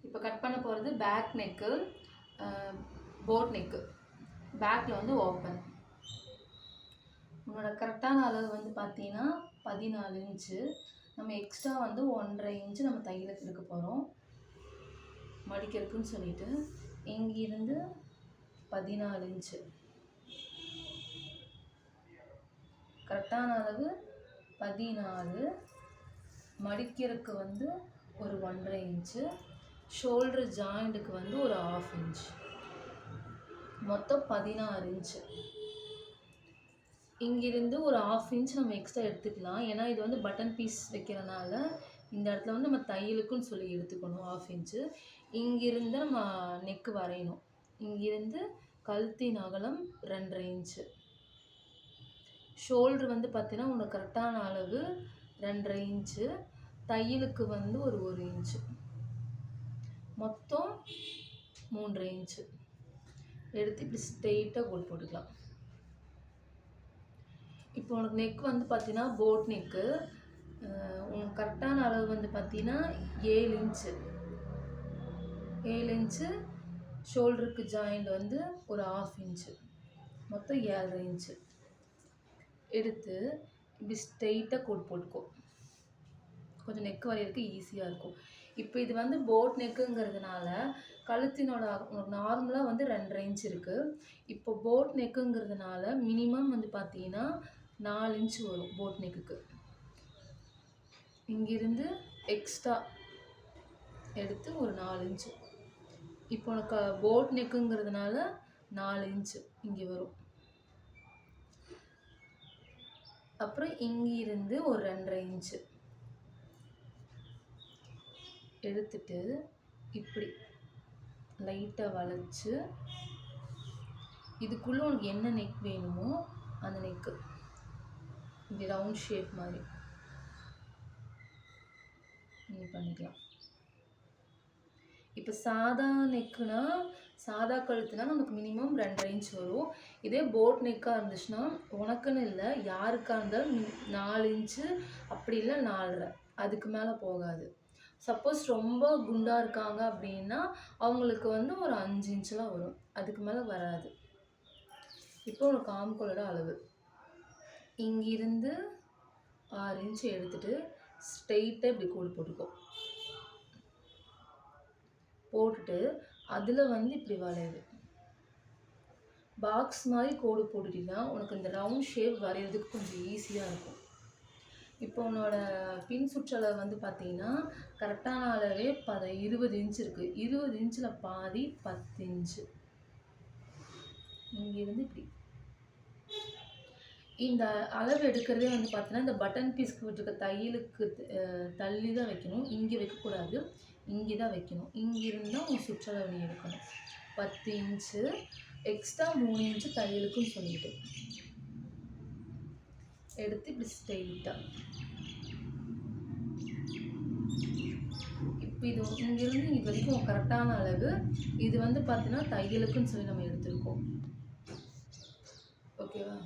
இப்போ கட் பண்ண போகிறது பேக் நெக்கு, போட் நெக்கு. பேக்கில் வந்து ஓப்பன். உன்னோட கரெக்டான அளவு வந்து பார்த்தீங்கன்னா 14 இன்ச்சு. நம்ம எக்ஸ்ட்ரா வந்து 1.5 இன்ச்சு நம்ம தையலுக்கு எடுக்க போகிறோம் மடிக்கிறதுக்குன்னு சொல்லிட்டு. இங்கிருந்து 14 இன்ச்சு கரெக்டான அளவு 14. மடிக்கிறதுக்கு வந்து ஒரு 1.5 இன்ச்சு, ஷோல்டர் ஜாயிண்ட்டுக்கு வந்து ஒரு 1/2 இன்ச், மொத்தம் 16 இன்ச்சு. இங்கிருந்து ஒரு 1/2 இன்ச் நம்ம எக்ஸ்ட்ரா எடுத்துக்கலாம். ஏன்னா இது வந்து பட்டன் பீஸ் வைக்கிறனால இந்த இடத்துல வந்து நம்ம தையலுக்குன்னு சொல்லி எடுத்துக்கணும் 1/2 இன்ச்சு. இங்கிருந்து நம்ம நெக்கு வரையணும். இங்கிருந்து கழுத்தின் அகலம் 2.5 இன்ச்சு. ஷோல்டர் வந்து பார்த்தீங்கன்னா உனக்கு கரெக்டான அளவு 2.5 இன்ச்சு. தையலுக்கு வந்து ஒரு 1 இன்ச்சு, மொத்தம் 3.5 இன்ச்சு எடுத்து இப்படி ஸ்ட்ரெயிட்டாக கோட் போட்டுக்கலாம். இப்போ உனக்கு நெக் வந்து பார்த்தீங்கன்னா போட் நெக்கு. உனக்கு கரெக்டான அளவு வந்து பார்த்தீங்கன்னா 7 இன்ச்சு. 7 இன்ச்சு. ஷோல்டருக்கு ஜாயிண்ட் வந்து ஒரு 1/2 இன்ச்சு, மொத்தம் 7.5 இன்ச்சு எடுத்து இப்படி ஸ்ட்ரெயிட்டாக கோட் போட்டுக்கோ. கொஞ்சம் நெக் வரையறதுக்கு ஈஸியாக இருக்கும். இப்போ இது வந்து போட் நெக்குங்கிறதுனால கழுத்தினோட நார்மலாக வந்து 2.5 இன்ச் இருக்குது. இப்போ போட் நெக்குங்கிறதுனால மினிமம் வந்து பார்த்தீங்கன்னா 4 இன்ச் வரும் போட் நெக்குக்கு. இங்கிருந்து எக்ஸ்ட்ரா எடுத்து ஒரு 4 இன்ச்சு. இப்போ உனக்கு போட் நெக்குங்கிறதுனால 4 இன்ச்சு இங்கே வரும். அப்புறம் இங்கிருந்து ஒரு 2.5 இன்ச்சு எடுத்துட்டு இப்படி லைட்டாக வளைச்சு இதுக்குள்ளே உனக்கு என்ன நெக் வேணுமோ அந்த நெக்கு இப்படி ரவுண்ட் ஷேப் மாதிரி நீ பண்ணிக்கலாம். இப்போ சாதா நெக்குனா, சாதா கழுத்துனா நமக்கு மினிமம் 2.5 இன்ச் வரும். இதே போட் நெக்காக இருந்துச்சுன்னா உனக்குன்னு இல்லை யாருக்காக இருந்தாலும் 4 இன்ச்சு, அப்படி இல்லை 4.5, அதுக்கு மேலே போகாது. சப்போஸ் ரொம்ப குண்டாக இருக்காங்க அப்படின்னா அவங்களுக்கு வந்து ஒரு 5 இன்ச்செலாம் வரும், அதுக்கு மேலே வராது. இப்போ உனக்கு ஆம்கோலோட அளவு இங்கிருந்து 6 இன்ச்சு எடுத்துகிட்டு ஸ்ட்ரெயிட்டாக இப்படி கோடு போட்டுக்கோ. போட்டுட்டு அதில் வந்து இப்படி வளையுது பாக்ஸ் மாதிரி கோடு போட்டுட்டிங்கன்னா உனக்கு இந்த ரவுண்ட் ஷேப் வரைகிறதுக்கு கொஞ்சம் ஈஸியாக இருக்கும். இப்போ உன்னோட பின் சுற்றளவு வந்து பார்த்தீங்கன்னா கரெக்டான அளவே 20 இன்ச் இருக்குது. 20 இன்ச்சில் பாதி 10 இன்ச்சு. இங்கிருந்து இப்படி இந்த அளவு எடுக்கிறதே வந்து பார்த்தீங்கன்னா இந்த பட்டன் பீஸ்க்கு விட்டுருக்க தையலுக்கு தள்ளி தான் வைக்கணும். இங்கே வைக்கக்கூடாது, இங்கே தான் வைக்கணும். இங்கிருந்து தான் உங்கள் சுற்றளவு நீ எடுக்கணும். 10 இன்ச்சு எக்ஸ்ட்ரா 3 இன்ச்சு தையலுக்குன்னு சொல்லிட்டு எடுத்து இப்படி ஸ்ட்ரெயிட்டாக இப்போ இது இங்கிருந்து இது வரைக்கும் கரெக்டான அளவு. இது வந்து பார்த்தீங்கன்னா தையலுக்குன்னு சொல்லி நம்ம எடுத்துருக்கோம். ஓகேவா?